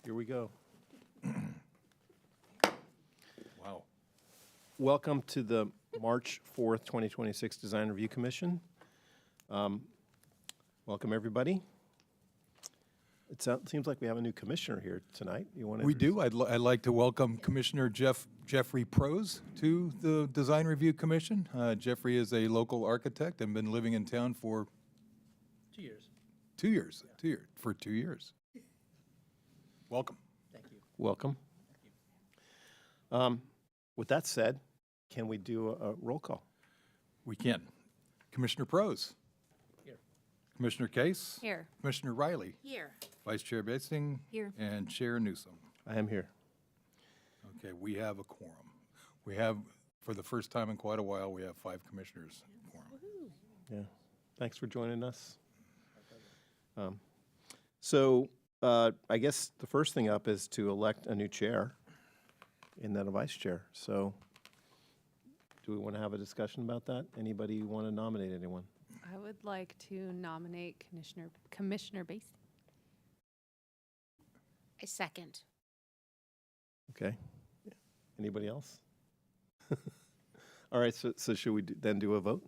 Here we go. Wow. Welcome to the March 4th, 2026 Design Review Commission. Welcome, everybody. It seems like we have a new commissioner here tonight. You want to? We do. I'd like to welcome Commissioner Jeffrey Prose to the Design Review Commission. Jeffrey is a local architect and been living in town for 2 years. 2 years. Yeah. 2 years. For 2 years. Welcome. Thank you. Welcome. With that said, can we do a roll call? We can. Commissioner Prose. Here. Commissioner Case. Here. Commissioner Riley. Here. Vice Chair Basting. Here. And Chair Newsom. I am here. Okay, we have a quorum. We have, for the first time in quite a while, we have 5 commissioners quorum. Yeah. Thanks for joining us. I guess the first thing up is to elect a new chair and then a vice chair. So do we want to have a discussion about that? Anybody want to nominate anyone? I would like to nominate Commissioner Basin. I second. Okay. Anybody else? All right, so should we then do a vote?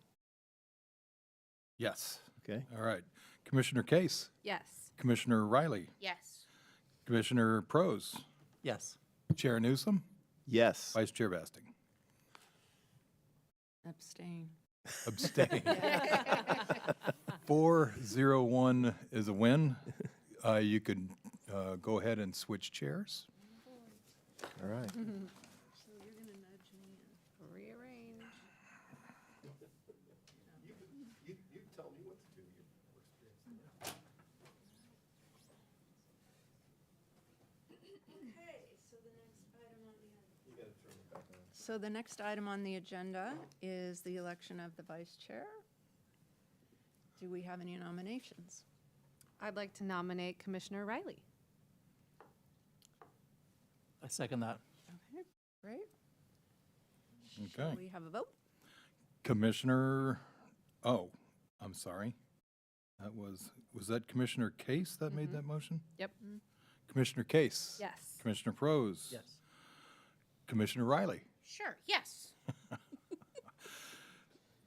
Yes. Okay. All right. Commissioner Case. Yes. Commissioner Riley. Yes. Commissioner Prose. Yes. Chair Newsom. Yes. Vice Chair Basting. Abstain. Abstain. 4-0-1 is a win. You could go ahead and switch chairs. All right. So you're going to nudge me and rearrange. You tell me what to do. So the next item on the agenda is the election of the vice chair. Do we have any nominations? I'd like to nominate Commissioner Riley. I second that. Okay, great. Okay. Shall we have a vote? Commissioner, oh, I'm sorry. That was that Commissioner Case that made that motion? Yep. Commissioner Case. Yes. Commissioner Prose. Yes. Commissioner Riley. Sure. Yes.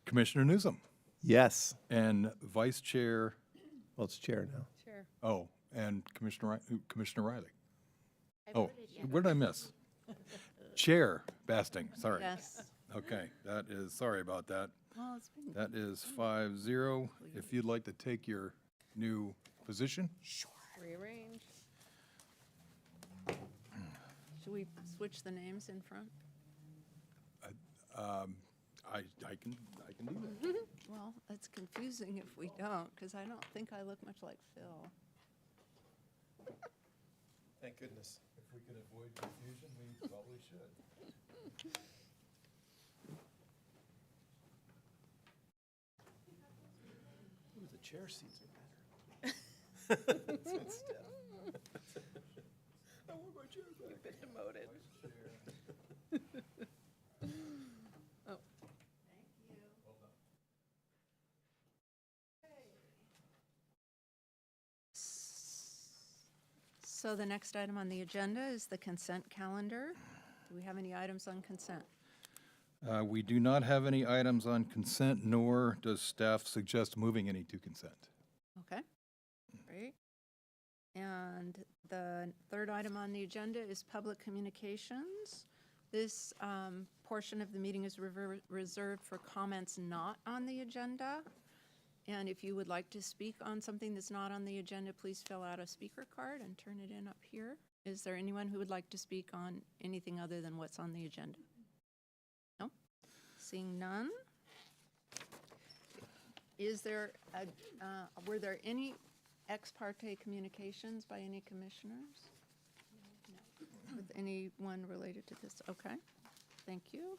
Commissioner Newsom. Yes. And Vice Chair, Well, it's chair now. Chair. oh, and Commissioner Riley. I Oh, voted yes. what did I miss? Chair Basting, sorry. Yes. Okay, that is, sorry about that. Well, it's been, That is 5-0. If you'd like to take your new position? Rearrange. should we switch the names in front? I can do that. Well, it's confusing if we don't, because I don't think I look much like Phil. Thank goodness. If we can avoid confusion, we probably should. Ooh, the chair seats are better. I want my chair back. You've been demoted. Oh. So the next item on the agenda is the consent calendar. Do we have any items on consent? We do not have any items on consent, nor does staff suggest moving any to consent. Okay, great. And the third item on the agenda is public communications. This portion of the meeting is reserved for comments not on the agenda. And if you would like to speak on something that's not on the agenda, please fill out a speaker card and turn it in up here. Is there anyone who would like to speak on anything other than what's on the agenda? No? Seeing none? Is there, were there any ex parte communications by any commissioners? No. With anyone related to this? Okay, thank you.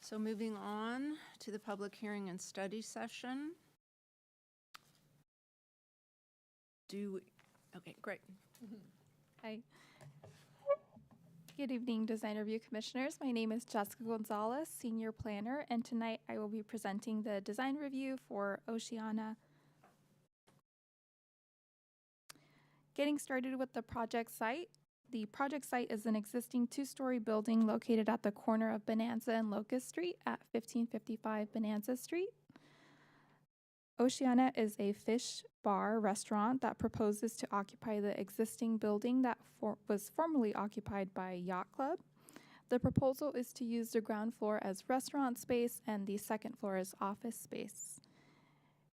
So moving on to the public hearing and study session. Okay, great. Hi. Good evening, Design Review Commissioners. My name is Jessica Gonzalez, Senior Planner, and tonight I will be presenting the design review for Oceana Getting started with the project site. The project site is an existing two-story building located at the corner of Bonanza and Locust Street at 1555 Bonanza Street. Oceana is a fish bar restaurant that proposes to occupy the existing building that was formerly occupied by Yacht Club. The proposal is to use the ground floor as restaurant space and the second floor as office space.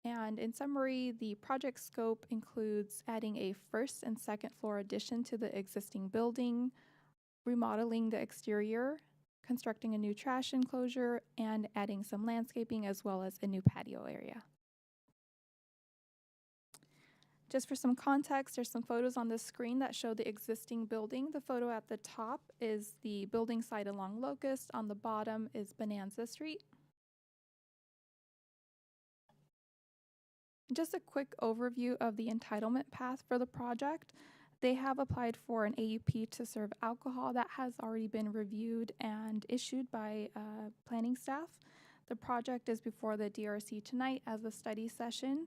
And in summary, the project scope includes adding a first and second floor addition to the existing building, remodeling the exterior, constructing a new trash enclosure, and adding some landscaping as well as a new patio area. Just for some context, there's some photos on the screen that show the existing building. The photo at the top is the building site along Locust. On the bottom is Bonanza Street. Just a quick overview of the entitlement path for the project. They have applied for an AUP to serve alcohol that has already been reviewed and issued by planning staff. The project is before the DRC tonight as a study session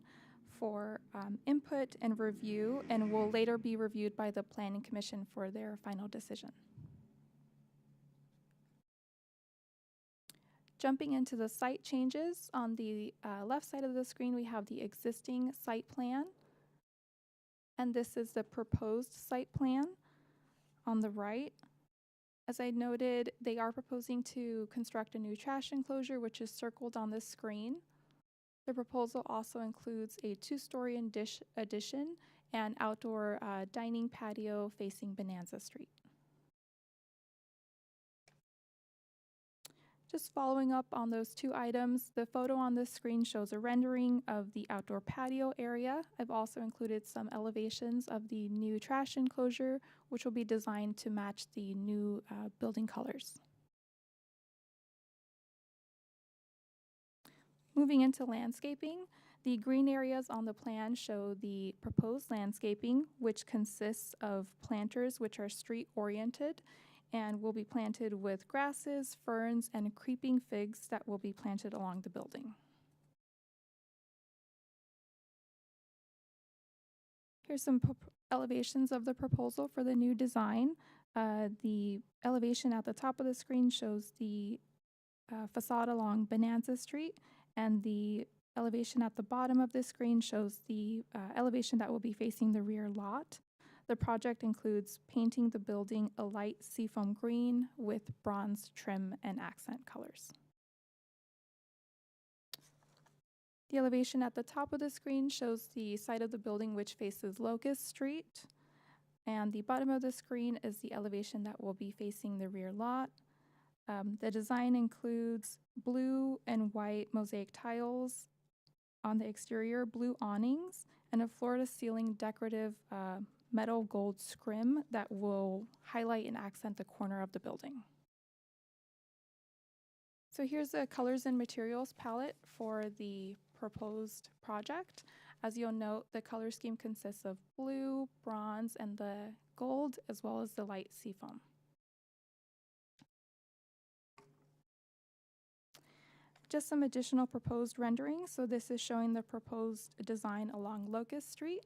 for input and review, and will later be reviewed by the Planning Commission for their final decision. Jumping into the site changes, on the left side of the screen we have the existing site plan, and this is the proposed site plan on the right. As I noted, they are proposing to construct a new trash enclosure, which is circled on the screen. The proposal also includes a two-story addition and outdoor dining patio facing Bonanza Street. Just following up on those two items, the photo on this screen shows a rendering of the outdoor patio area. I've also included some elevations of the new trash enclosure, which will be designed to match the new building colors. Moving into landscaping, the green areas on the plan show the proposed landscaping, which consists of planters which are street-oriented and will be planted with grasses, ferns, and creeping figs that will be planted along the building. Here's some elevations of the proposal for the new design. The elevation at the top of the screen shows the facade along Bonanza Street, and the elevation at the bottom of the screen shows the elevation that will be facing the rear lot. The project includes painting the building a light seafoam green with bronze trim and accent colors. The elevation at the top of the screen shows the side of the building which faces Locust Street, and the bottom of the screen is the elevation that will be facing the rear lot. The design includes blue and white mosaic tiles on the exterior, blue awnings, and a floor-to-ceiling decorative metal gold scrim that will highlight and accent the corner of the building. So here's the colors and materials palette for the proposed project. As you'll note, the color scheme consists of blue, bronze, and the gold, as well as the light seafoam. Just some additional proposed renderings. So this is showing the proposed design along Locust Street.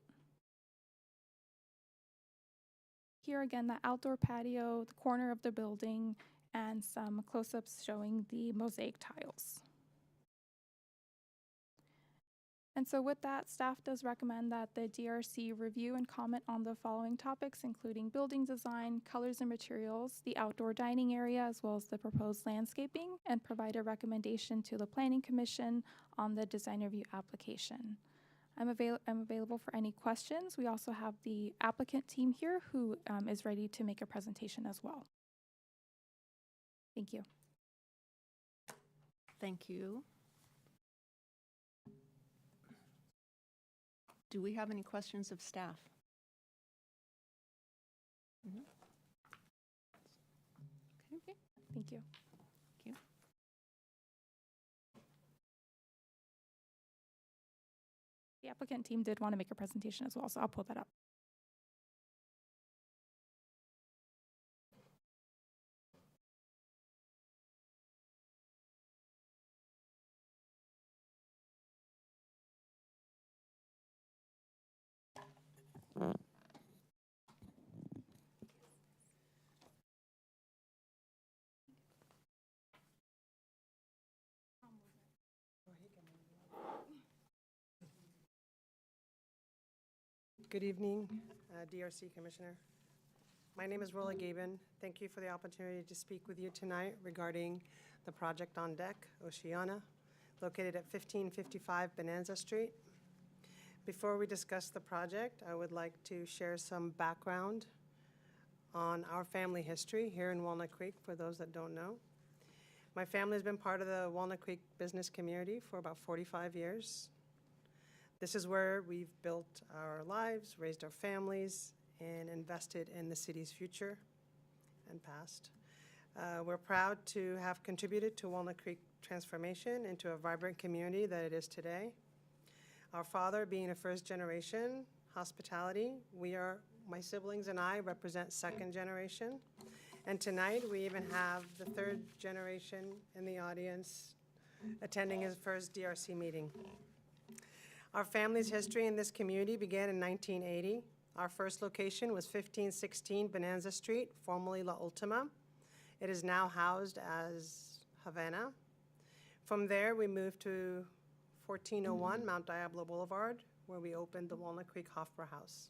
Here again, the outdoor patio, the corner of the building, and some close-ups showing the mosaic tiles. And so with that, staff does recommend that the DRC review and comment on the following topics, including building design, colors and materials, the outdoor dining area, as well as the proposed landscaping, and provide a recommendation to the Planning Commission on the design review application. I'm available for any questions. We also have the applicant team here who is ready to make a presentation as well. Thank you. Thank you. Do we have any questions of staff? No? Okay. Thank you. Thank you. The applicant team did want to make a presentation as well, so I'll pull that up. Good evening, DRC Commissioner. My name is Rolla Gaben. Thank you for the opportunity to speak with you tonight regarding the project on deck, Oceana, located at 1555 Bonanza Street. Before we discuss the project, I would like to share some background on our family history here in Walnut Creek, for those that don't know. My family has been part of the Walnut Creek business community for about 45 years. This is where we've built our lives, raised our families, and invested in the city's future and past. We're proud to have contributed to Walnut Creek transformation into a vibrant community that it is today. Our father being a first generation hospitality, my siblings and I represent second generation. And tonight, we even have the third generation in the audience attending his first DRC meeting. Our family's history in this community began in 1980. Our first location was 1516 Bonanza Street, formerly La Ultima. It is now housed as Havana. From there, we moved to 1401 Mount Diablo Boulevard, where we opened the Walnut Creek Hofbräu House.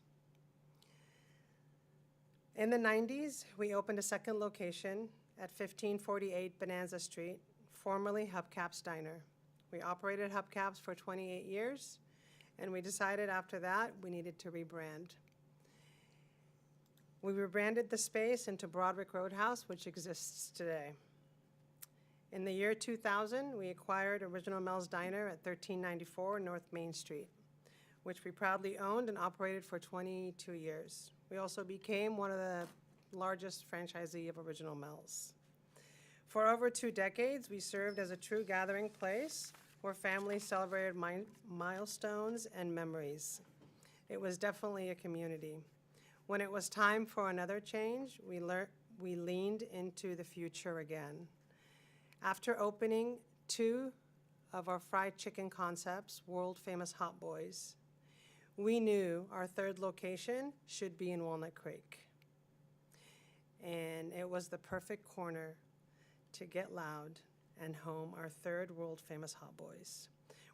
In the 90s, we opened a second location at 1548 Bonanza Street, formerly Hubcap's Diner. We operated Hubcap's for 28 years, and we decided after that we needed to rebrand. We rebranded the space into Broadwick Roadhouse, which exists today. In the year 2000, we acquired Original Mel's Diner at 1394 North Main Street, which we proudly owned and operated for 22 years. We also became one of the largest franchisee of Original Mel's. For over 2 decades, we served as a true gathering place where families celebrated milestones and memories. It was definitely a community. When it was time for another change, we leaned into the future again. After opening 2 of our fried chicken concepts, world-famous Hot Boys, we knew our third location should be in Walnut Creek. And it was the perfect corner to get loud and home our third world-famous Hot Boys.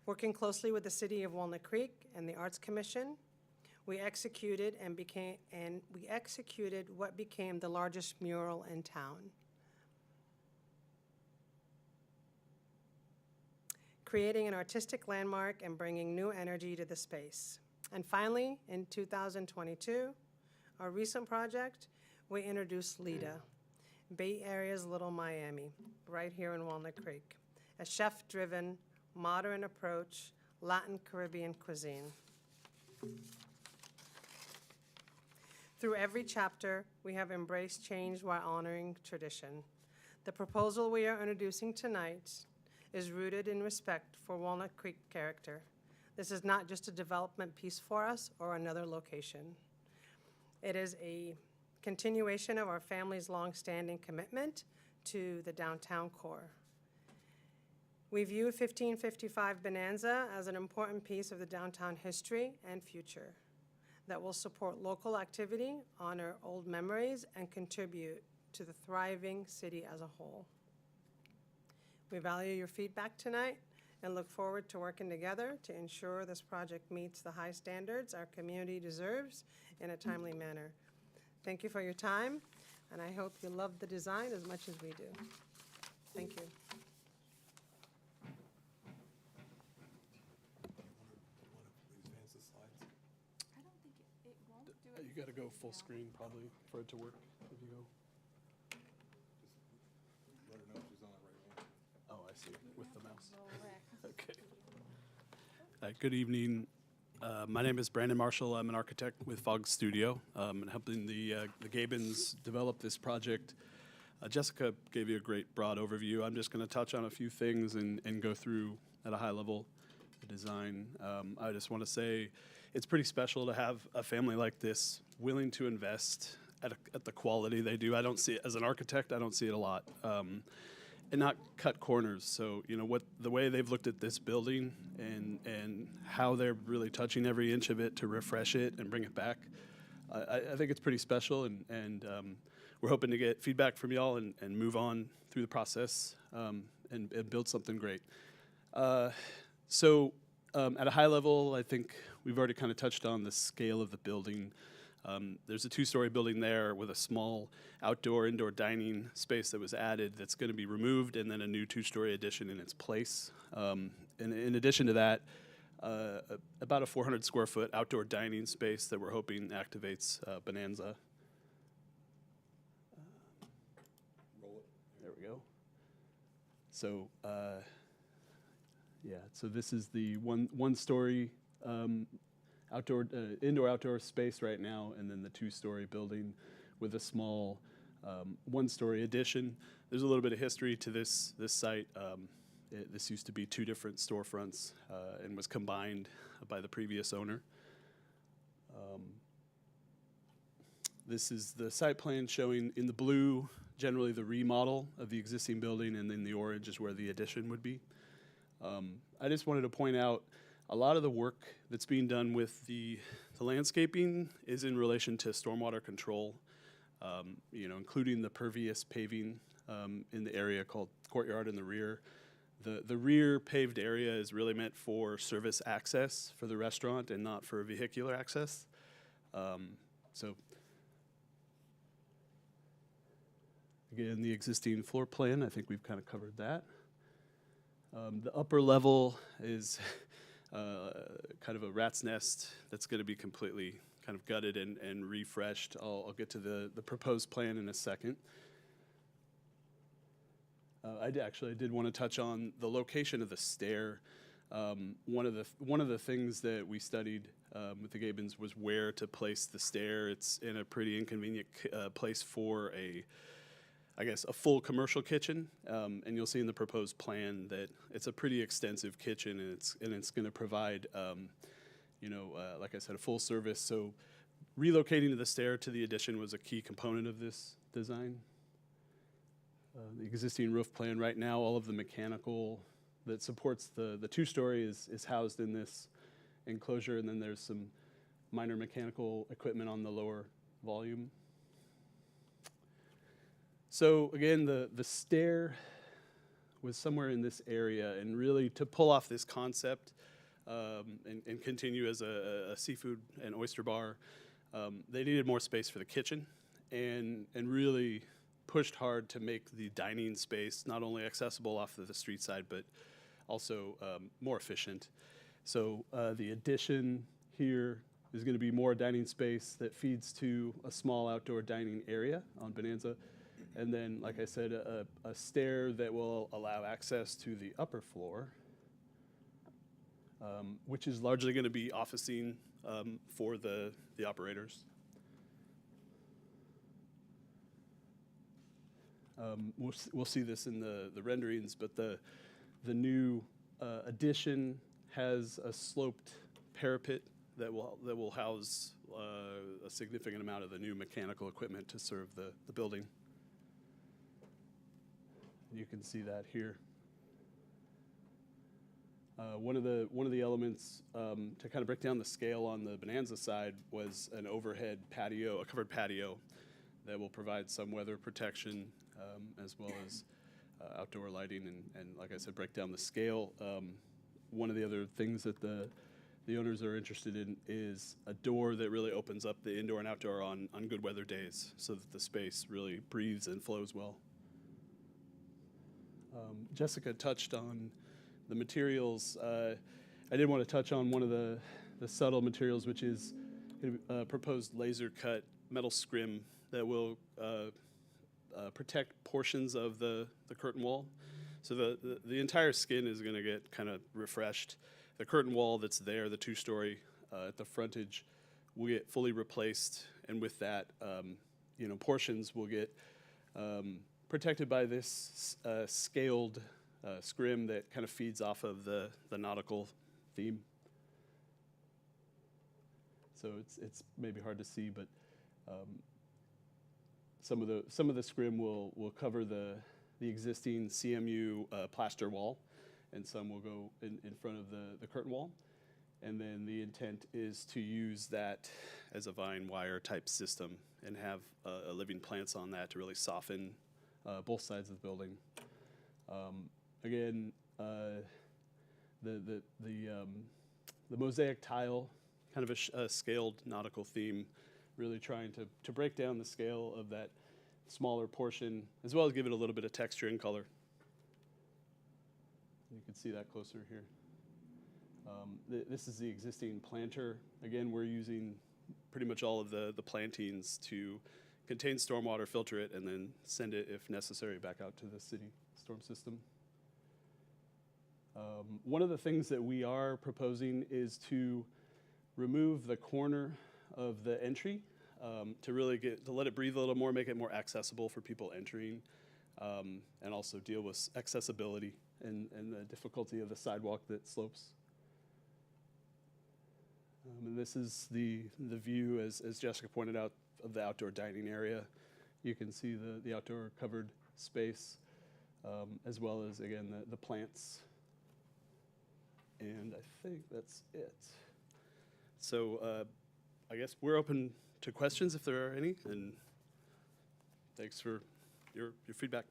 Working closely with the City of Walnut Creek and the Arts Commission, we executed what became the largest mural in town. Creating an artistic landmark and bringing new energy to the space. And finally, in 2022, our recent project, we introduced Lida, Bay Area's Little Miami, right here in Walnut Creek, a chef-driven, modern approach, Latin Caribbean cuisine. Through every chapter, we have embraced change while honoring tradition. The proposal we are introducing tonight is rooted in respect for Walnut Creek character. This is not just a development piece for us or another location. It is a continuation of our family's longstanding commitment to the downtown core. We view 1555 Bonanza as an important piece of the downtown history and future that will support local activity, honor old memories, and contribute to the thriving city as a whole. We value your feedback tonight and look forward to working together to ensure this project meets the high standards our community deserves in a timely manner. Thank you for your time, and I hope you love the design as much as we do. Thank you. I don't think it won't do it. You gotta go full screen probably for it to work, if you go. Let her know she's on the right one. Oh, I see, with the mouse. Okay. Good evening. My name is Brandon Marshall. I'm an architect with Fogg Studio, and helping the Gabens develop this project. Jessica gave you a great broad overview. I'm just gonna touch on a few things and go through at a high level the design. I just wanna say it's pretty special to have a family like this willing to invest at the quality they do. I don't see it, as an architect, I don't see it a lot. And not cut corners. So, you know, the way they've looked at this building and how they're really touching every inch of it to refresh it and bring it back, I think it's pretty special, and we're hoping to get feedback from y'all and move on through the process and build something great. So at a high level, I think we've already kind of touched on the scale of the building. There's a two-story building there with a small indoor dining space that was added that's going to be removed, and then a new two-story addition in its place. And in addition to that, about a 400 square foot outdoor dining space that we're hoping activates Bonanza. There we go. So, yeah, so this is the one-story indoor-outdoor space right now, and then the two-story building with a small one-story addition. There's a little bit of history to this site. This used to be two different storefronts and was combined by the previous owner. This is the site plan showing in the blue, generally the remodel of the existing building, and then the orange is where the addition would be. I just wanted to point out a lot of the work that's being done with the landscaping is in relation to stormwater control, including the pervious paving in the area called courtyard in the rear. The rear paved area is really meant for service access for the restaurant and not for vehicular access. So again, the existing floor plan, I think we've kind of covered that. The upper level is kind of a rat's nest that's going to be completely kind of gutted and refreshed. I'll get to the proposed plan in a second. I did want to touch on the location of the stair. One of the things that we studied with the Gabens was where to place the stair. It's in a pretty inconvenient place for a full commercial kitchen, and you'll see in the proposed plan that it's a pretty extensive kitchen, and it's going to provide, like I said, a full service. So relocating the stair to the addition was a key component of this design. The existing roof plan right now, all of the mechanical that supports the two-story is housed in this enclosure, and then there's some minor mechanical equipment on the lower volume. So again, the stair was somewhere in this area, and really to pull off this concept and continue as a seafood and oyster bar, they needed more space for the kitchen, and really pushed hard to make the dining space not only accessible off of the street side, but also more efficient. So the addition here is going to be more dining space that feeds to a small outdoor dining area on Bonanza. And then, like I said, a stair that will allow access to the upper floor, which is largely going to be officing for the operators. We'll see this in the renderings, but the new addition has a sloped parapet that will house a significant amount of the new mechanical equipment to serve the building. You can see that here. One of the elements to kind of break down the scale on the Bonanza side was an overhead patio, a covered patio that will provide some weather protection as well as outdoor lighting, and like I said, break down the scale. One of the other things that the owners are interested in is a door that really opens up the indoor and outdoor on good weather days, so that the space really breathes and flows well. Jessica touched on the materials. I did want to touch on one of the subtle materials, which is a proposed laser cut metal scrim that will protect portions of the curtain wall. So the entire skin is going to get kind of refreshed. The curtain wall that's there, the two-story at the frontage, will get fully replaced, and with that, portions will get protected by this scaled scrim that kind of feeds off of the nautical theme. So it's maybe hard to see, but some of the scrim will cover the existing CMU plaster wall, and some will go in front of the curtain wall. And then the intent is to use that as a vine wire type system and have living plants on that to really soften both sides of the building. Again, the mosaic tile kind of a scaled nautical theme, really trying to break down the scale of that smaller portion, as well as give it a little bit of texture and color. You can see that closer here. This is the existing planter. Again, we're using pretty much all of the plantings to contain stormwater, filter it, and then send it, if necessary, back out to the city storm system. One of the things that we are proposing is to remove the corner of the entry to really to let it breathe a little more, make it more accessible for people entering, and also deal with accessibility and the difficulty of the sidewalk that slopes. And this is the view, as Jessica pointed out, of the outdoor dining area. You can see the outdoor covered space, as well as, again, the plants. And I think that's it. So I guess we're open to questions if there are any, and thanks for your feedback.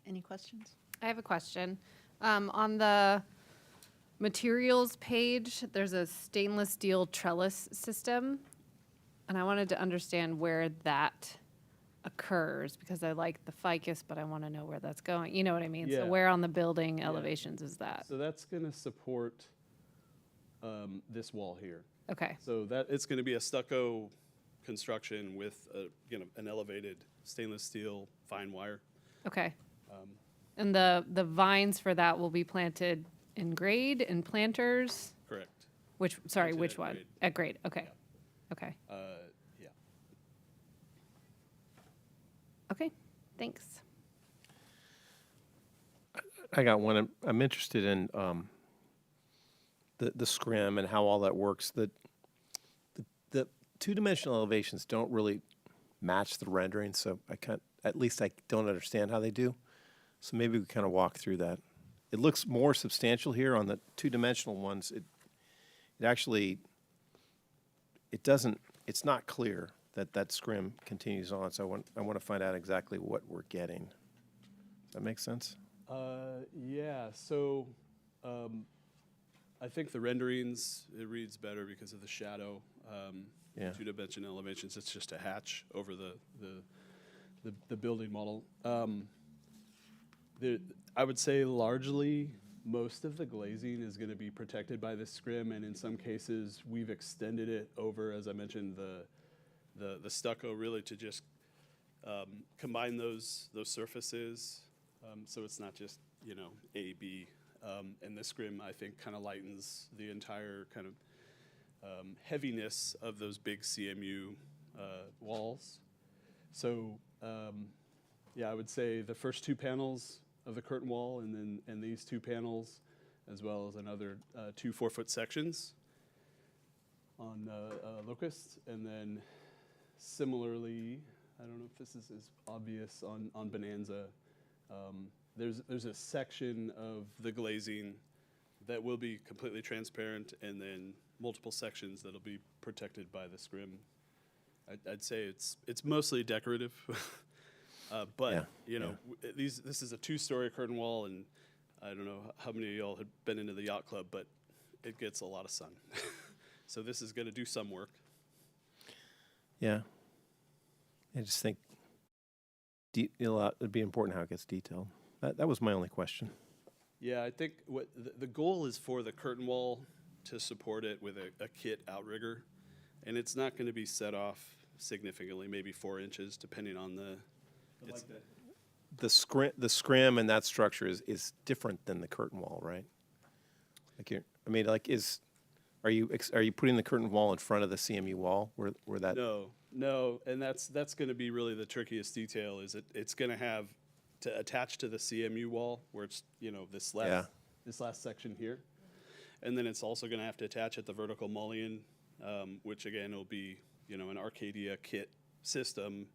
Any questions? I have a question. On the materials page, there's a stainless steel trellis system, and I wanted to understand where that occurs, because I like the ficus, but I want to know where that's going. You know what I mean? Yeah. So where on the building elevations is that? So that's going to support this wall here. Okay, So that it's going to be a stucco construction with an elevated stainless steel fine wire. okay. And the vines for that will be planted in grade, in planters? Correct. Which Planted which at one? grade. At grade, okay. Okay, Yeah. okay, thanks. I got one. I'm interested in the scrim and how all that works. The two-dimensional elevations don't really match the rendering, so at least I don't understand how they do. So maybe we kind of walk through that. It looks more substantial here on the two-dimensional ones. It's not clear that scrim continues on, so I want to find out exactly what we're getting. Does that make sense? Yeah, so I think the renderings, it reads better because of the shadow. Yeah. Two-dimension elevations, it's just a hatch over the building model. I would say largely most of the glazing is going to be protected by this scrim, and in some cases we've extended it over, as I mentioned, the stucco really to just combine those surfaces, so it's not just A, B, and this scrim I think kind of lightens the entire kind of heaviness of those big CMU walls. So yeah, I would say the first two panels of the curtain wall, and these two panels, as well as another 2 4-foot sections on Locust, and then similarly, I don't know if this is as obvious on Bonanza. There's a section of the glazing that will be completely transparent, and then multiple sections that'll be protected by the scrim. I'd say it's mostly decorative, but Yeah. This is a 2-story curtain wall, and I don't know how many of y'all had been into the yacht club, but it gets a lot of sun. So this is going to do some work. Yeah. I just think it'd be important how it gets detailed. That was my only question. Yeah, I think what the goal is for the curtain wall to support it with a kit outrigger, and it's not going to be set off significantly, maybe 4 inches, depending on the. The scrim and that structure is different than the curtain wall, right? Are you putting the curtain wall in front of the CMU wall where that? No, and that's going to be really the trickiest detail. Is it's going to have to attach to the CMU wall where it's this last section here, and then it's also going to have to attach at the vertical mullion, which again will be an Arcadia kit system.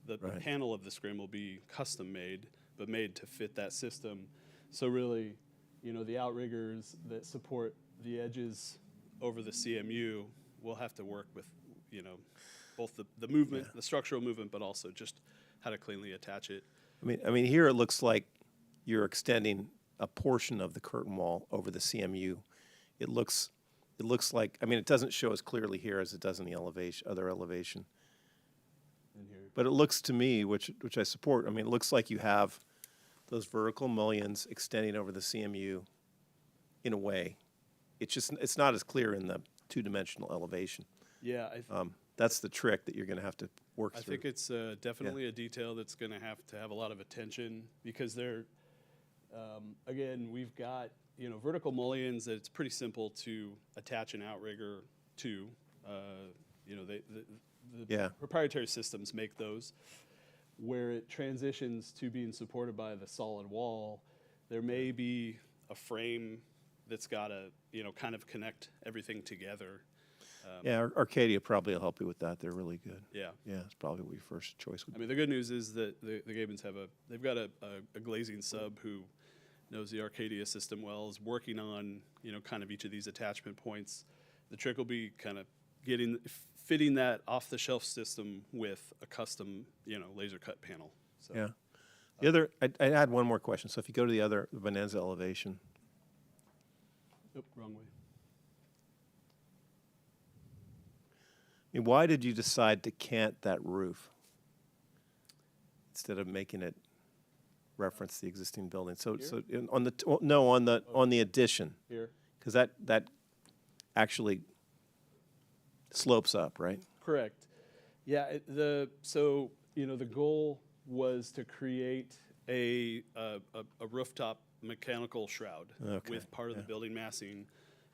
The panel of the scrim will be custom made, but made to fit that system. So really, the outriggers that support the edges over the CMU will have to work with, both the movement, the structural movement, but also just how to cleanly attach it. I mean, here it looks like you're extending a portion of the curtain wall over the CMU. It looks it looks like, I mean, it doesn't show as clearly here as it does in the other elevation. But it looks to me, which I support, I mean, it looks like you have those vertical mullions extending over the CMU in a way. It's not as clear in the two-dimensional elevation. Yeah, That's the trick that you're going to have to work I through. think it's definitely a detail that's going to have a lot of attention because they're, again, we've got, vertical mullions that it's pretty simple to attach an outrigger to. The proprietary systems make those. Where it transitions to being supported by the solid wall, there may be a frame that's got to, kind of connect everything together. Arcadia probably will help you with that. They're really good. Yeah. Yeah, it's probably what your first choice would I be. mean, the good news is that the Gabens they've got a glazing sub who knows the Arcadia system well, is working on, kind of each of these attachment points. The trick will be kind of fitting that off-the-shelf system with a custom, laser cut panel. So, Yeah. The other, I had one more question. So if you go to the other Bonanza elevation, Oop, wrong way. I mean, why did you decide to cant that roof instead of making it reference the existing building? On the addition, Here. because that actually slopes up, right? Correct. Yeah. The goal was to create a rooftop mechanical shroud with part of the building massing,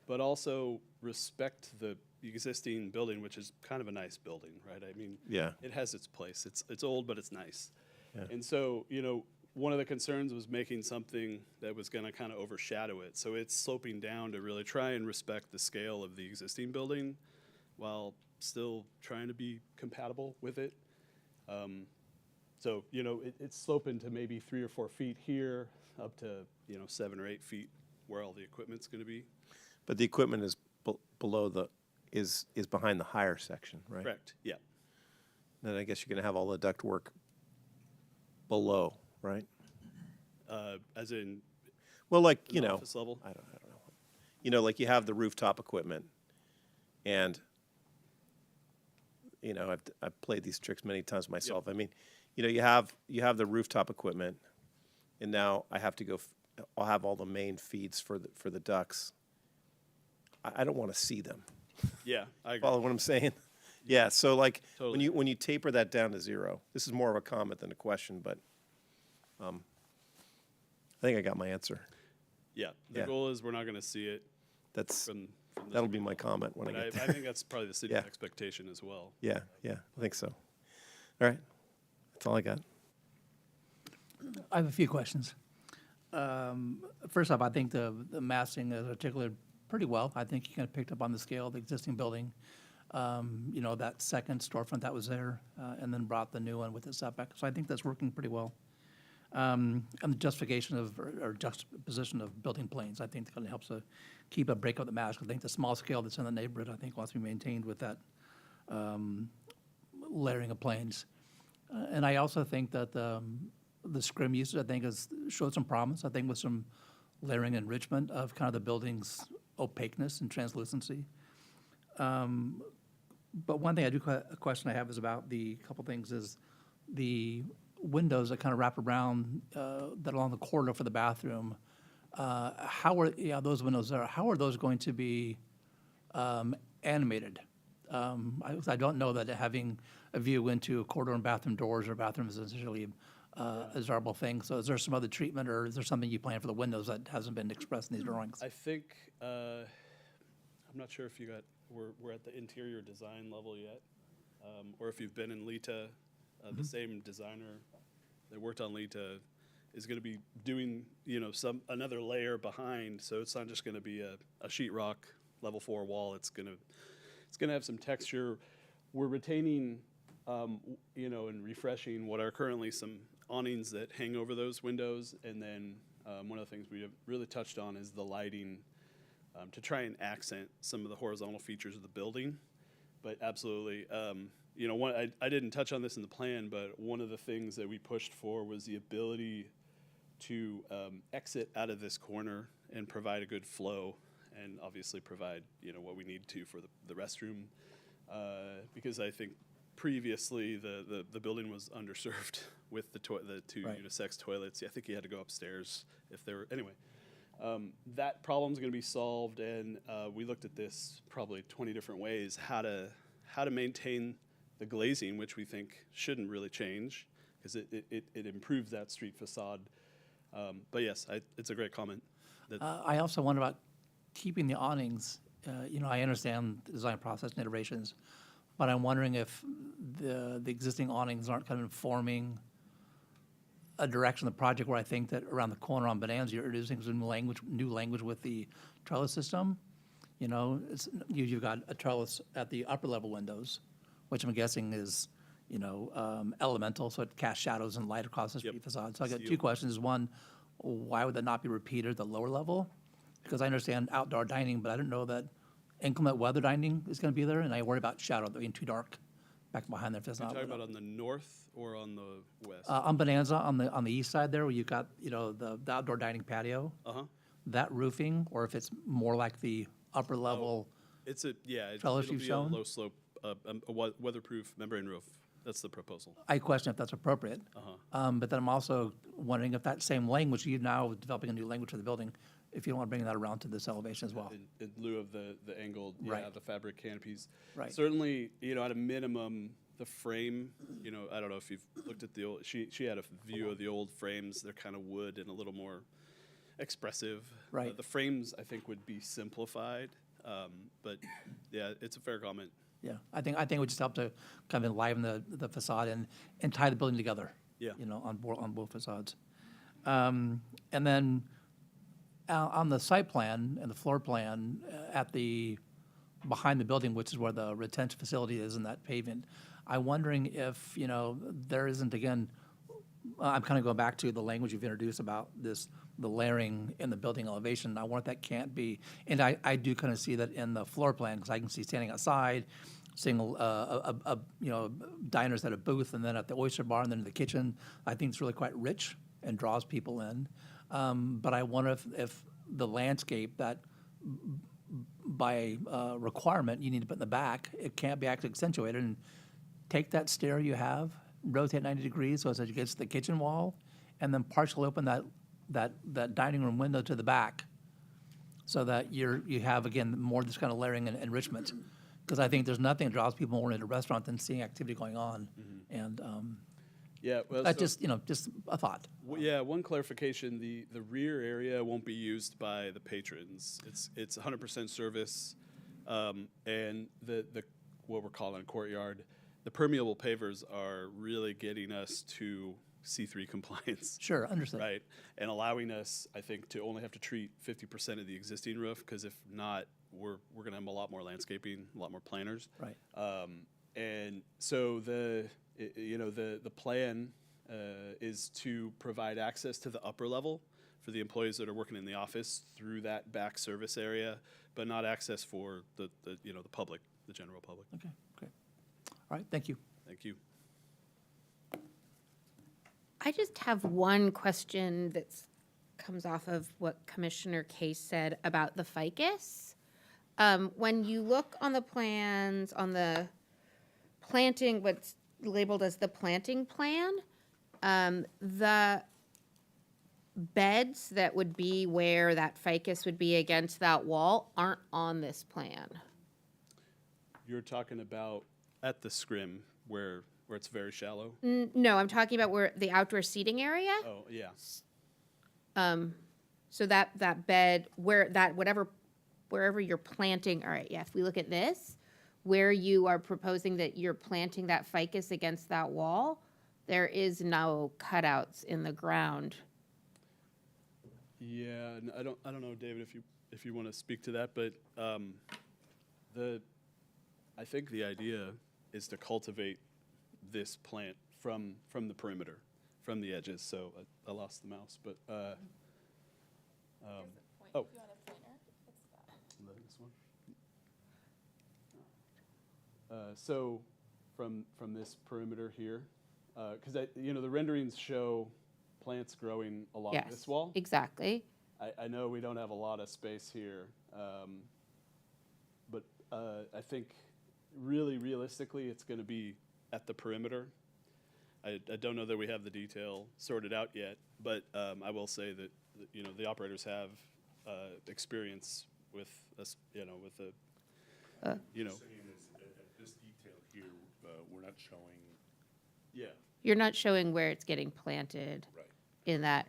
but also respect the existing building, which is kind of a nice building, right? I mean, it has its place. It's old, but it's nice. Yeah. And so, one of the concerns was making something that was going to kind of overshadow it. So it's sloping down to really try and respect the scale of the existing building while still trying to be compatible with it. It's sloping to maybe 3 or 4 feet here, up to 7 or 8 feet where all the equipment's going to be. But the equipment is below is behind the higher section, right? Correct. Yeah. Then I guess you're going to have all the duct work below, right? As in, well, like office level. I don't know. Like you have the rooftop equipment, and I've played these tricks many times myself. Yep. I mean, you have the rooftop equipment, and now I have to go. I'll have all the main feeds for the ducts. I don't want to see them. Yeah, I agree. Follow what I'm saying? Yeah. So like Totally. when you taper that down to 0, this is more of a comment than a question, but I think I got my answer. Yeah. The goal is we're not going to see it. That'll be my comment when I get there. I think that's probably the city's expectation as well. Yeah, I think so. All right, that's all I got. I have a few questions. First off, I think the massing is articulated pretty well. I think you kind of picked up on the scale of the existing building. That second storefront that was there, and then brought the new one with the setback. So I think that's working pretty well. And the justification or juxtaposition of building planes, I think that kind of helps to keep a break of the mass. I think the small scale that's in the neighborhood, I think, wants to be maintained with that layering of planes. And I also think that the scrim usage, I think, has showed some promise. I think with some layering enrichment of kind of the building's opaqueness and translucency. But one thing a question I have is about the couple things is the windows that kind of wrap around that along the corridor for the bathroom. How are those windows there? How are those going to be animated? I don't know that having a view into a corridor and bathroom doors or bathrooms is necessarily a desirable thing. So is there some other treatment, or is there something you plan for the windows that hasn't been expressed in these drawings? I think I'm not sure if we're at the interior design level yet, or if you've been in Lita. The same designer that worked on Lita is going to be doing another layer behind, so it's not just going to be a sheetrock level 4 wall. It's going to have some texture. We're retaining and refreshing what are currently some awnings that hang over those windows, and then one of the things we have really touched on is the lighting to try and accent some of the horizontal features of the building. But absolutely, I didn't touch on this in the plan, but one of the things that we pushed for was the ability to exit out of this corner and provide a good flow. and obviously provide, what we need to for the restroom. Because I think previously the building was underserved with the two Right. unisex toilets. I think you had to go upstairs if there were, anyway. That problem's going to be solved, and we looked at this probably 20 different ways, how to maintain the glazing, which we think shouldn't really change, because it improves that street facade. But yes, it's a great comment. I also wonder about keeping the awnings. I understand the design process and iterations, but I'm wondering if the existing awnings aren't kind of informing a direction of the project where I think that around the corner on Bonanza, you're introducing some new language with the trellis system. You've got a trellis at the upper level windows, which I'm guessing is, elemental, so it casts shadows and light across the street facade. So I got two Steel. questions. One, why would that not be repeated at the lower level? Because I understand outdoor dining, but I didn't know that inclement weather dining is going to be there, and I worry about shadow being too dark back behind there if it's You're not. talking about on the north or on the west? On Bonanza, on the east side there, where you've got, the outdoor dining patio, Uh-huh. that roofing, or if it's more like the upper level. It's Trellis it'll you've be shown? a low slope, weatherproof membrane roof. That's the proposal. I question if that's appropriate. But then I'm also wondering if that same language, you're now developing a new language for the building, if you don't want to bring that around to this elevation as well. In lieu of the angled, Right. the fabric canopies. Right. Certainly, at a minimum, the frame, I don't know if you've looked at the old, she had a view of the old frames. They're kind of wood and a little more expressive. Right. The frames, I think, would be simplified. But yeah, it's a fair comment. Yeah, I think it would just help to kind of enliven the facade and tie the building together. Yeah. On both facades. And then on the site plan and the floor plan behind the building, which is where the retention facility is and that pavement, I'm wondering if, there isn't, again, I'm kind of going back to the language you've introduced about the layering in the building elevation. I wonder if that can't be, and I do kind of see that in the floor plan, because I can see standing outside, seeing diners at a booth, and then at the oyster bar, and then in the kitchen. I think it's really quite rich and draws people in. But I wonder if the landscape that by requirement you need to put in the back, it can't be actually accentuated, and take that stair you have, rotate 90 degrees so it's against the kitchen wall, and then partially open that dining room window to the back, so that you have, again, more this kind of layering and enrichment. Because I think there's nothing that draws people more into a restaurant than seeing activity going on. And Yeah, well, that's just a thought. Yeah, one clarification, the rear area won't be used by the patrons. It's 100% service, and the what we're calling a courtyard, the permeable pavers are really getting us to C3 compliance. Sure, understood. Right, and allowing us, I think, to only have to treat 50% of the existing roof, because if not, we're going to have a lot more landscaping, a lot more planters. Right. And so the plan is to provide access to the upper level for the employees that are working in the office through that back service area, but not access for the public, the general public. Okay, great. All right, thank you. Thank you. I just have one question that comes off of what Commissioner Case said about the ficus. When you look on the plans, on the planting, what's labeled as the planting plan, the beds that would be where that ficus would be against that wall aren't on this plan. You're talking about at the scrim where it's very shallow? No, I'm talking about where the outdoor seating area. Oh, yeah. So that bed, wherever you're planting, all right, yeah, if we look at this, where you are proposing that you're planting that ficus against that wall, there is no cutouts in the ground. Yeah, I don't know, David, if you want to speak to that, but I think the idea is to cultivate this plant from the perimeter, from the edges. So I lost the mouse, but oh, this one. So from this perimeter here, because the renderings show plants growing along Yes, this wall. exactly. I know we don't have a lot of space here, But I think really realistically, it's going to be at the perimeter. I don't know that we have the detail sorted out yet, but I will say that, the operators have experience with us, with the, Saying is, at this detail here, we're not showing, yeah. You're not showing where it's getting planted right, in that,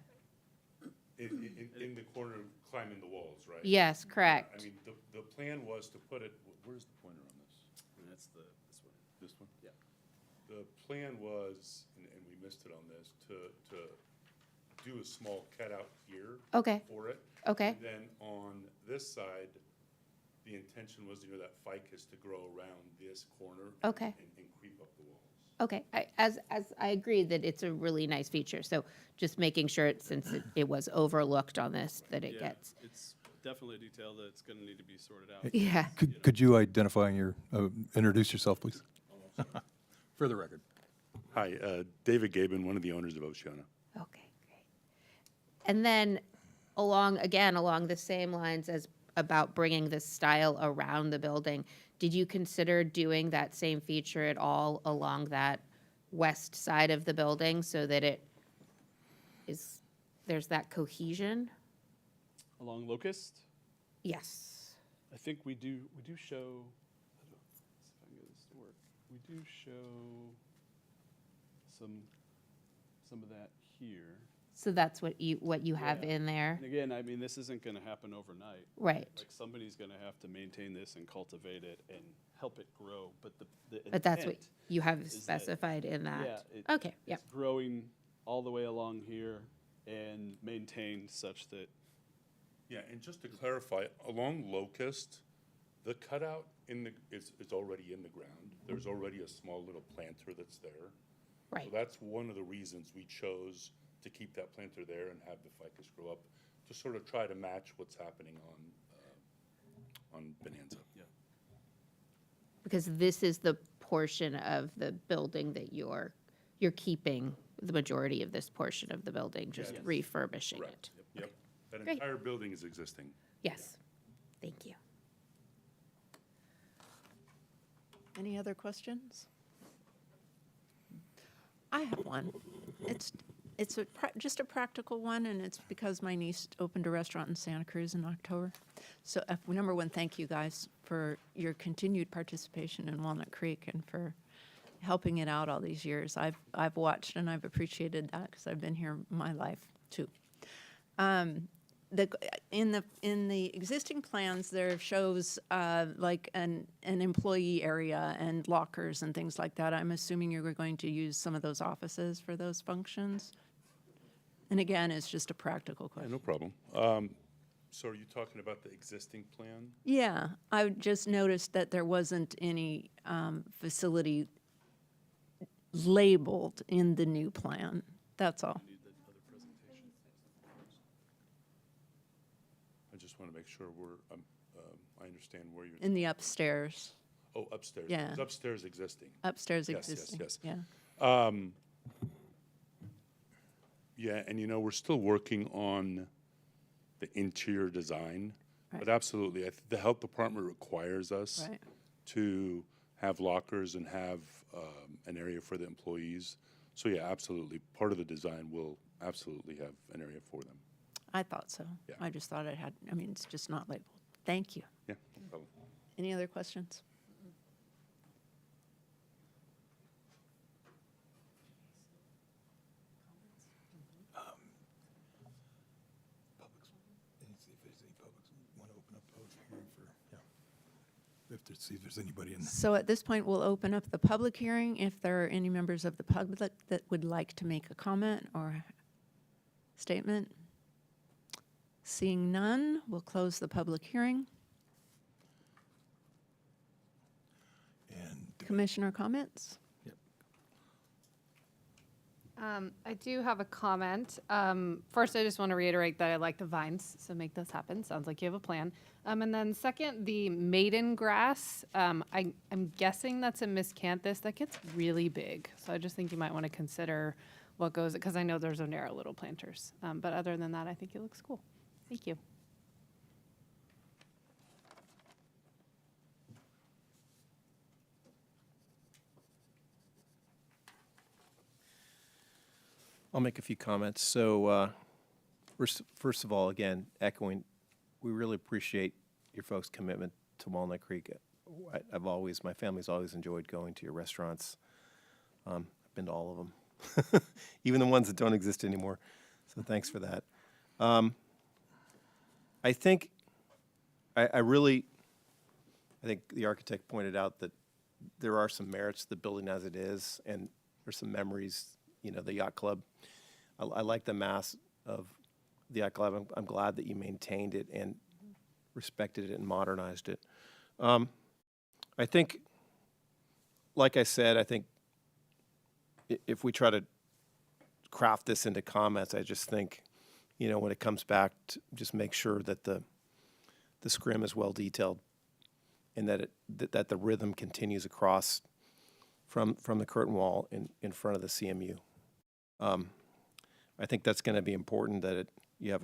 in the corner climbing the walls, right? yes, I correct. mean, the plan was to put it, where's the pointer on this? And that's this one. This one? Yeah. The plan was, and we missed it on this, to do a small cutout here Okay, for it. okay, And then on this side, the intention was, that ficus to grow around this corner. Okay. And creep up the walls. okay. As I agree that it's a really nice feature, so just making sure, since it was overlooked on this, that it Yeah, gets, it's definitely a detail that's going to need to be sorted out. yeah. Could you identify introduce yourself, please? For the record. Hi, David Gaben, one of the owners of Oceana. Okay, great. And then along the same lines as about bringing this style around the building, did you consider doing that same feature at all along that west side of the building so that there's that cohesion? Along Locust, Yes. I think we do show, let's see if I can get this to work. We do show some of that here. So that's what you have Yeah. in there? And again, I mean, this isn't going to happen overnight. Right. Like, somebody's going to have to maintain this and cultivate it and help it grow, but the But that's what intent you have is that- specified in Yeah, that? it- Okay, yep. it's growing all the way along here and maintained such that, Yeah, and just to clarify, along Locust, the cutout it's already in the ground. There's already a small little planter that's there. So Right. that's one of the reasons we chose to keep that planter there and have the ficus grow up, to sort of try to match what's happening on Bonanza. yeah. Because this is the portion of the building that you're keeping the majority of this portion of the building, just Yes. refurbishing it. Correct. Yep. That Great. entire building is existing. Yes, thank you. Any other questions? I have one. It's just a practical one, and it's because my niece opened a restaurant in Santa Cruz in October. So, number one, thank you guys for your continued participation in Walnut Creek and for helping it out all these years. I've watched and I've appreciated that because I've been here my life too. In the existing plans, there shows like an employee area and lockers and things like that. I'm assuming you're going to use some of those offices for those functions. And again, it's just a practical Yeah, question. no problem. So are you talking about the existing plan? Yeah, I just noticed that there wasn't any facility labeled in the new plan. That's all. Need the other presentation. I just want to make sure I understand where you're. In the upstairs, Oh, upstairs. Yeah. It's upstairs existing. upstairs Yes, yes, existing. yes. Yeah. Yeah, and we're still working on the interior design, but Right. absolutely, the health department requires us Right. to have lockers and have an area for the employees. So yeah, absolutely, part of the design will absolutely have an area for them. I thought so. Yeah. I just thought it had, it's just not labeled. Thank you. Yeah, no problem. Any other questions? See if there's anybody in there. So at this point, we'll open up the public hearing. If there are any members of the public that would like to make a comment or statement. Seeing none, we'll close the public hearing. And Commissioner comments? I do have a comment. First, I just want to reiterate that I like the vines, so make those happen. Sounds like you have a plan. And then second, the maiden grass. I'm guessing that's a miscanthus. That gets really big. So I just think you might want to consider what goes, because I know there's a narrow little planters. But other than that, I think it looks cool. Thank you. I'll make a few comments. So first of all, again, echoing, we really appreciate your folks' commitment to Walnut Creek. My family's always enjoyed going to your restaurants. I've been to all of them, even the ones that don't exist anymore. So thanks for that. I think I think the architect pointed out that there are some merits to the building as it is, and there's some memories, the yacht club. I like the mass of the yacht club. I'm glad that you maintained it and respected it and modernized it. I think, like I said, I think if we try to craft this into comments, I just think, when it comes back, to just make sure that the scrim is well detailed and that the rhythm continues across from the curtain wall in front of the CMU. I think that's going to be important, that you have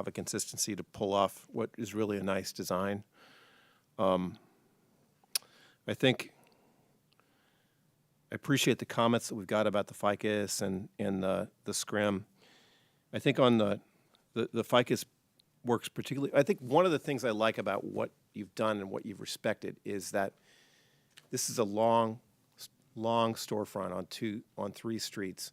a consistency to pull off what is really a nice design. I think I appreciate the comments that we've got about the ficus and the scrim. I think on the ficus works particularly. I think one of the things I like about what you've done and what you've respected is that this is a long storefront on 3 streets,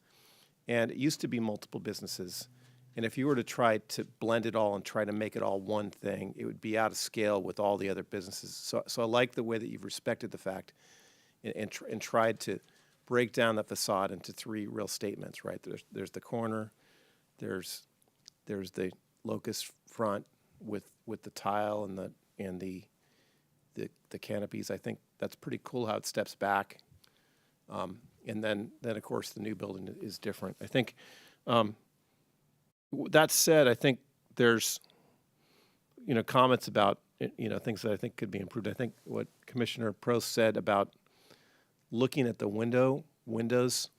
and it used to be multiple businesses. And if you were to try to blend it all and try to make it all one thing, it would be out of scale with all the other businesses. So I like the way that you've respected the fact and tried to break down the facade into 3 real statements, right? There's the corner, there's the locust front with the tile and the canopies. I think that's pretty cool how it steps back. And then of course the new building is different. I think that said, I think there's comments about things that I think could be improved. I think what Commissioner Prost said about looking at the windows,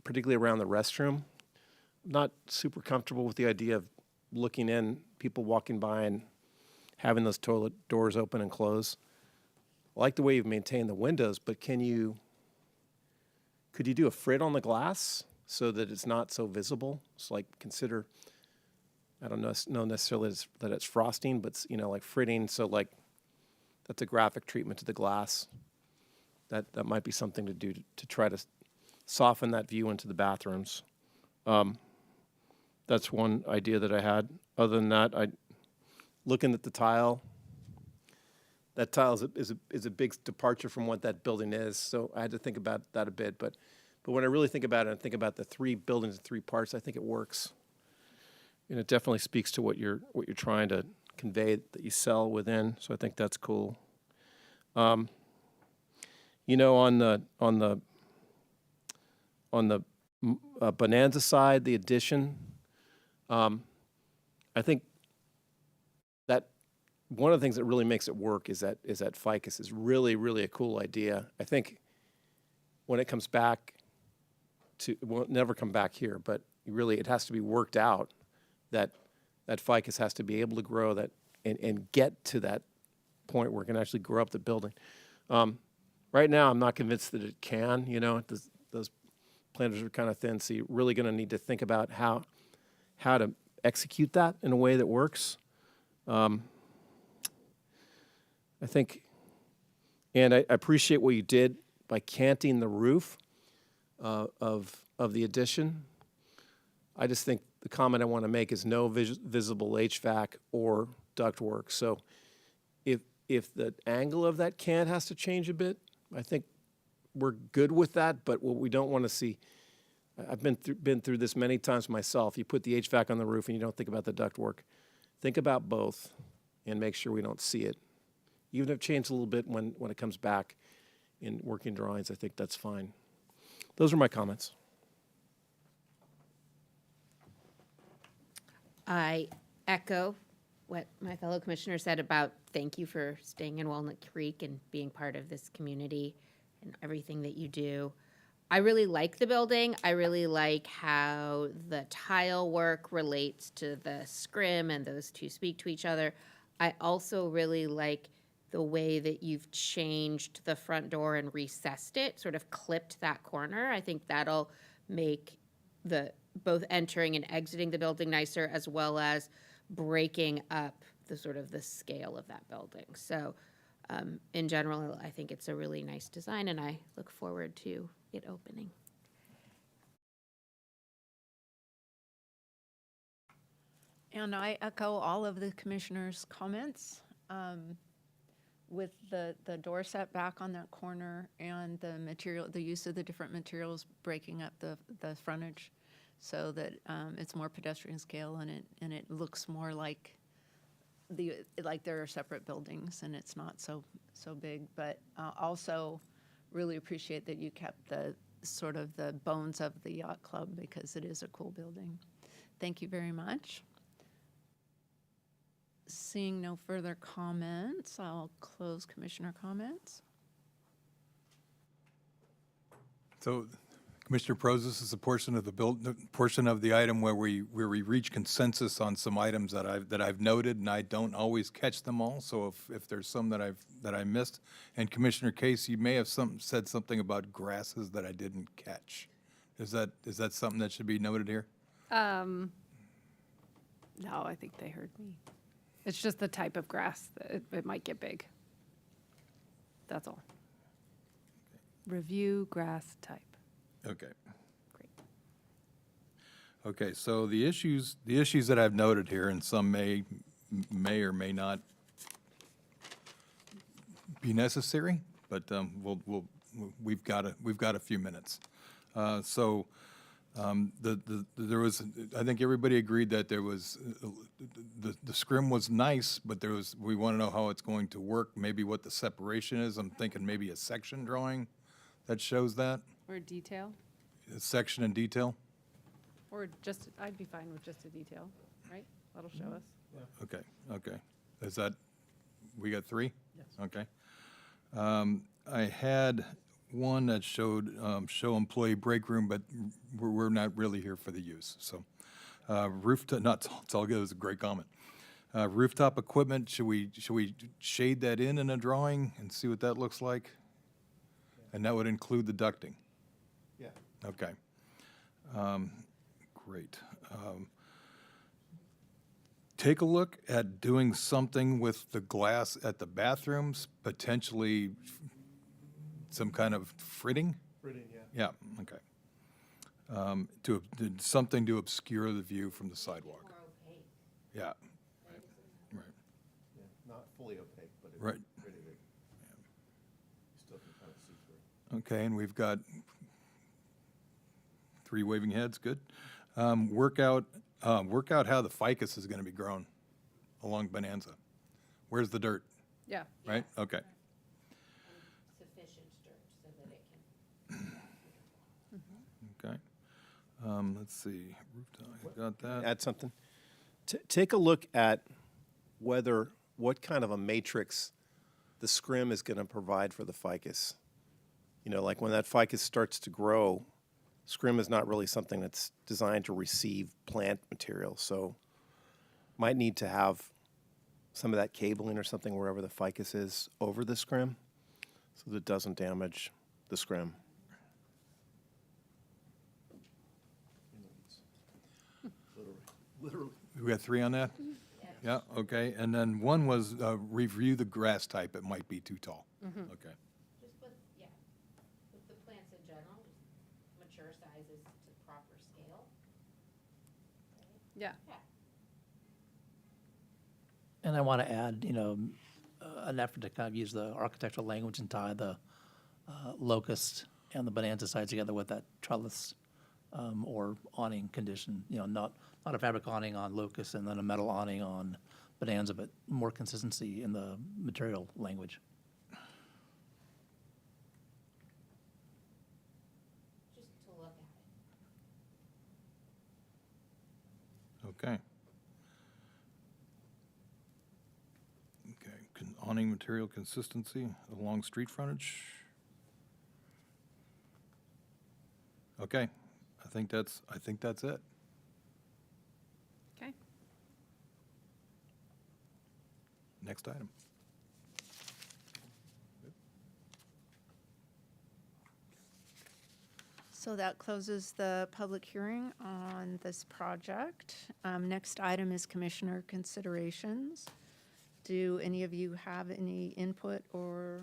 particularly around the restroom. I'm not super comfortable with the idea of looking in, people walking by and having those toilet doors open and close. I like the way you've maintained the windows, but could you do a frit on the glass so that it's not so visible? It's like consider, I don't know necessarily that it's frosting, but like fritting, so like that's a graphic treatment to the glass. That might be something to do to try to soften that view into the bathrooms. That's one idea that I had. Other than that, looking at the tile, that tile is a big departure from what that building is. So I had to think about that a bit. But when I really think about it and think about the 3 buildings and 3 parts, I think it works. And it definitely speaks to what you're trying to convey that you sell within. So I think that's cool. On the Bonanza side, the addition, I think that one of the things that really makes it work is that ficus is really, really a cool idea. I think when it comes back it won't never come back here, but really it has to be worked out that ficus has to be able to grow that and get to that point where it can actually grow up the building. Right now, I'm not convinced that it can. Those planters are kind of thin, so you're really going to need to think about how to execute that in a way that works. I think, and I appreciate what you did by canting the roof of the addition. I just think the comment I want to make is no visible HVAC or ductwork. So if the angle of that cant has to change a bit, I think we're good with that. But what we don't want to see, I've been through this many times myself. You put the HVAC on the roof and you don't think about the ductwork. Think about both and make sure we don't see it. Even if it changes a little bit when it comes back in working drawings, I think that's fine. Those are my comments. I echo what my fellow commissioner said about thank you for staying in Walnut Creek and being part of this community and everything that you do. I really like the building. I really like how the tile work relates to the scrim and those 2 speak to each other. I also really like the way that you've changed the front door and recessed it, sort of clipped that corner. I think that'll make both entering and exiting the building nicer, as well as breaking up the sort of the scale of that building. So in general, I think it's a really nice design, and I look forward to it opening. And I echo all of the commissioners' comments with the door set back on that corner and the use of the different materials breaking up the frontage so that it's more pedestrian scale and it looks more like there are separate buildings and it's not so big. But also really appreciate that you kept the sort of the bones of the yacht club because it is a cool building. Thank you very much. Seeing no further comments, I'll close commissioner comments. So, Commissioner Pros, this is a portion of portion of the item where we reach consensus on some items that I've noted, and I don't always catch them all. So if there's some that I missed, and Commissioner Case, you may have said something about grasses that I didn't catch. Is that something that should be noted here? No, I think they heard me. It's just the type of grass that it might get big. That's all. Review grass type. Okay. Great. Okay, so the issues that I've noted here, and some may or may not be necessary, but we've got a few minutes. There was, I think everybody agreed that there was, the scrim was nice, but we want to know how it's going to work, maybe what the separation is. I'm thinking maybe a section drawing that shows that, Or detail, a section and detail. or just, I'd be fine with just a detail, right? That'll show us. Okay. Is that, we got three? Yes. Okay. I had one that showed, show employee break room, but we're not really here for the use, so. Rooftop, it's all good, it was a great comment. Rooftop equipment, should we shade that in a drawing and see what that looks like? And that would include the ducting? Yeah. Okay. Great. Take a look at doing something with the glass at the bathrooms, potentially some kind of fritting? Fritting, yeah. Yeah, okay. Something to obscure the view from the sidewalk. Yeah. Right. Yeah, not fully opaque, but it's Right. pretty big. Still can kind of see through. Okay, and we've got three waving heads, good. Work out how the ficus is gonna be grown along Bonanza. Where's the dirt, Yeah. right? Okay. Sufficient dirt so that it can. Okay. Let's see, rooftop, got that? Add something. Take a look at what kind of a matrix the scrim is going to provide for the ficus. You know, like when that ficus starts to grow, scrim is not really something that's designed to receive plant material. So might need to have some of that cabling or something wherever the ficus is over the scrim so that it doesn't damage the scrim. Literally. We got three on that? Yeah, okay, and then one was review the grass type, it might be too tall. Okay, Just with the plants in general, just mature sizes to proper scale. Yeah. And I want to add, an effort to kind of use the architectural language and tie the locust and the bonanza sides together with that trellis or awning condition, not a fabric awning on locust and then a metal awning on bonanza, but more consistency in the material language. Just to look at it. okay. Okay, awning material consistency along street frontage. Okay, I think that's it. Okay. Next item. So that closes the public hearing on this project. Next item is commissioner considerations. Do any of you have any input or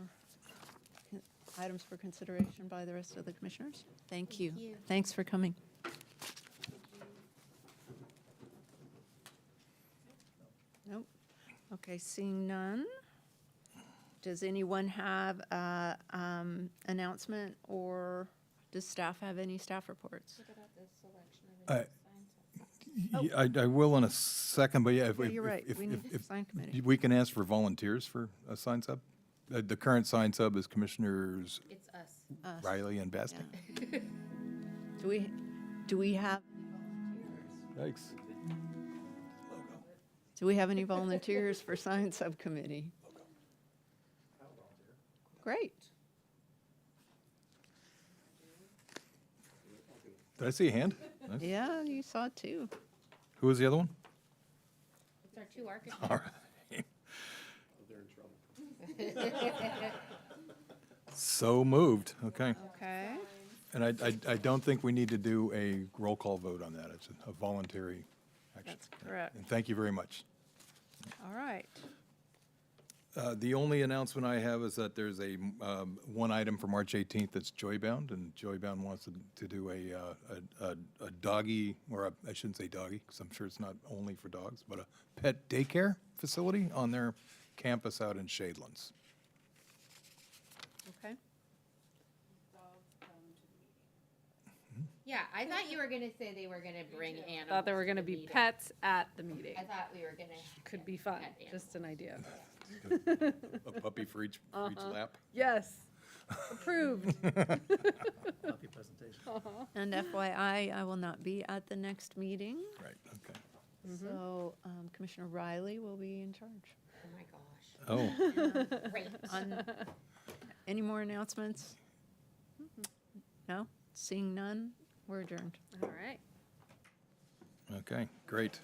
items for consideration by the rest of the commissioners? Thank you. Thanks for coming. Nope. Okay, seeing none. Does anyone have a announcement, or does staff have any staff reports? I will in a second, but yeah. Yeah, you're right. We need a sign committee. We can ask for volunteers for a sign sub. The current sign sub is Commissioners It's us. Us. Riley and Basnick. Do we have, Yikes. do we have any volunteers for science subcommittee? Great. Did I see a hand? Nice. Yeah, you saw it too. Who was the other one? It's our two architects. All right. So moved, okay. Okay. And I don't think we need to do a roll call vote on that. It's a voluntary action. That's correct. And thank you very much. All right. The only announcement I have is that there's a, one item for March 18th that's Joybound, and Joybound wants to do a doggy, or I shouldn't say doggy, because I'm sure it's not only for dogs, but a pet daycare facility on their campus out in Shadelands. Okay. Yeah, I thought you were gonna say they were gonna bring animals. Thought there were to gonna the be meeting. pets at the meeting. I thought we were gonna. Could be fun, pet animals. just an idea. A puppy for each lap. Yes, approved. Puppy presentation. And FYI, I will not be at the next meeting, Right, okay. so Commissioner Riley will be in charge. Oh my gosh. Oh, Great. Any more announcements? No? Seeing none, we're adjourned. All right. okay, great.